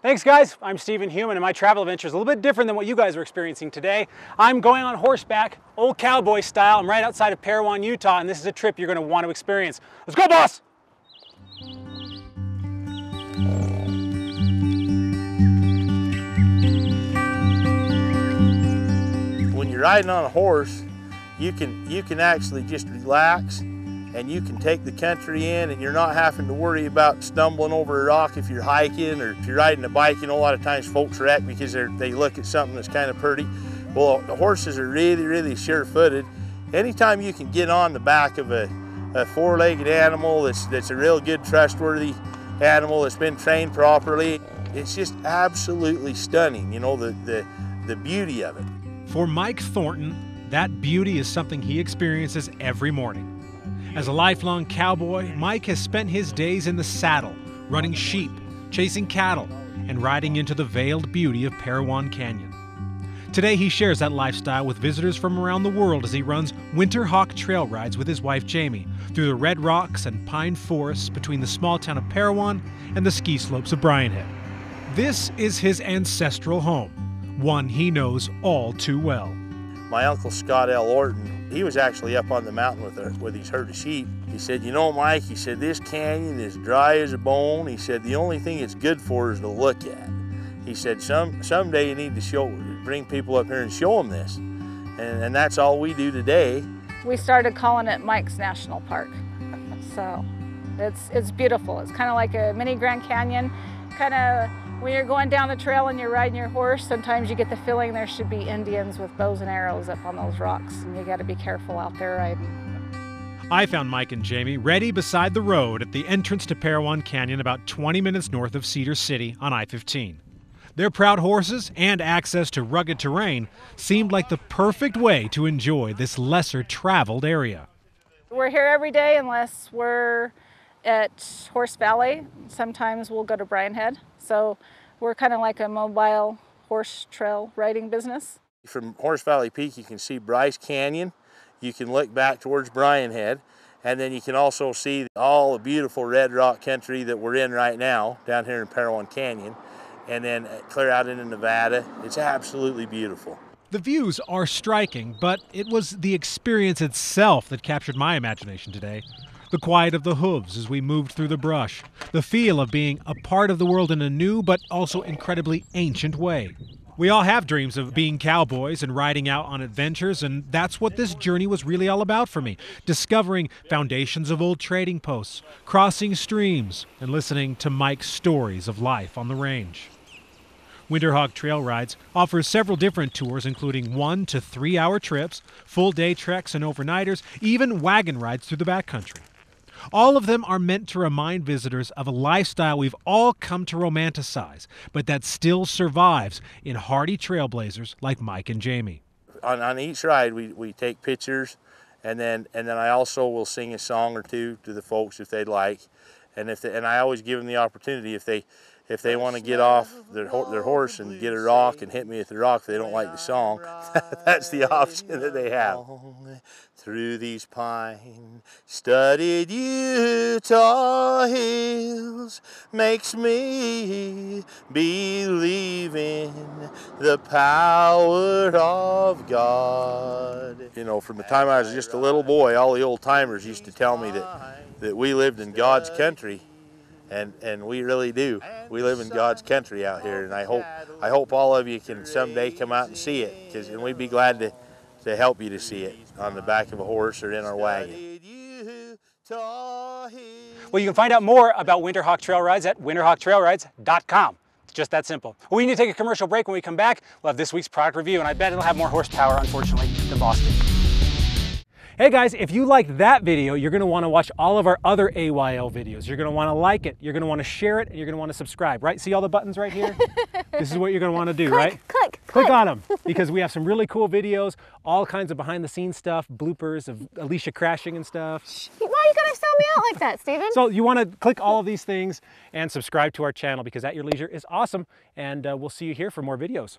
Thanks guys, I'm Stephen Human and my travel adventure is a little bit different than what you guys are experiencing today. I'm going on horseback, old cowboy style. I'm right outside of Parowan, Utah, and this is a trip you're going to want to experience. Let's go, boss! When you're riding on a horse, you can actually just relax and you can take the country in, and you're not having to worry about stumbling over a rock if you're hiking, or if you're riding a bike. You know, a lot of times folks wreck because they look at something that's kind of pretty. Well, the horses are really sure-footed. Anytime you can get on the back of a four-legged animal that's a real good, trustworthy animal that's been trained properly, it's just absolutely stunning, you know, the beauty of it. For Mike Thornton, that beauty is something he experiences every morning. As a lifelong cowboy, Mike has spent his days in the saddle, running sheep, chasing cattle, and riding into the veiled beauty of Parowan Canyon. Today he shares that lifestyle with visitors from around the world as he runs winter hawk trail rides with his wife Jamie through the red rocks and pine forests between the small town of Parowan and the ski slopes of Brian Head. This is his ancestral home, one he knows all too well. My uncle Scott L. Orton, he was actually up on the mountain with his herd of sheep. He said, you know, Mike, he said, this canyon is dry as a bone. He said, the only thing it's good for is to look at. He said, someday you need to bring people up here and show them this. And that's all we do today. We started calling it Mike's National Park. So it's beautiful. It's kind of like a mini Grand Canyon. Kind of when you're going down the trail and you're riding your horse, sometimes you get the feeling there should be Indians with bows and arrows up on those rocks, and you got to be careful out there riding. I found Mike and Jamie ready beside the road at the entrance to Parowan Canyon about 20 minutes north of Cedar City on I-15. Their proud horses and access to rugged terrain seemed like the perfect way to enjoy this lesser traveled area. We're here every day unless we're at Horse Valley. Sometimes we'll go to Brian Head. So we're kind of like a mobile horse trail riding business. From Horse Valley Peak, you can see Bryce Canyon. You can look back towards Brian Head, and then you can also see all the beautiful red rock country that we're in right now down here in Parowan Canyon, and then clear out into Nevada. It's absolutely beautiful. The views are striking, but it was the experience itself that captured my imagination today. The quiet of the hooves as we moved through the brush, the feel of being a part of the world in a new but also incredibly ancient way. We all have dreams of being cowboys and riding out on adventures, and that's what this journey was really all about for me. Discovering foundations of old trading posts, crossing streams, and listening to Mike's stories of life on the range. Winterhawk Trail Rides offers several different tours, including 1 to 3 hour trips, full-day treks and overnighters, even wagon rides through the backcountry. All of them are meant to remind visitors of a lifestyle we've all come to romanticize, but that still survives in hardy trailblazers like Mike and Jamie. On each ride, we take pictures, and then I also will sing a song or two to the folks if they'd like, and I always give them the opportunity if they want to get off their horse and get a rock and hit me with the rock if they don't like the song. That's the option that they have. Through these pine-studded Utah hills makes me believe in the power of God. You know, from the time I was just a little boy, all the old-timers used to tell me that we lived in God's country. And we really do. We live in God's country out here, and I hope all of you can someday come out and see it, and we'd be glad to help you to see it on the back of a horse or in our wagon. Well, you can find out more about Winterhawk Trail Rides at winterhawktrailrides.com. It's just that simple. We need to take a commercial break. When we come back, we'll have this week's product review, and I bet it'll have more horsepower, unfortunately, than Boston. Hey guys, if you liked that video, you're going to want to watch all of our other AYL videos. You're going to want to like it, you're going to want to share it, and you're going to want to subscribe, right? See all the buttons right here? This is what you're going to want to do, right? Click on them, because we have some really cool videos, all kinds of behind the scenes stuff, bloopers of Alicia crashing and stuff. Why are you going to sell me out like that, Stephen? So you want to click all of these things and subscribe to our channel, because At Your Leisure is awesome, and we'll see you here for more videos.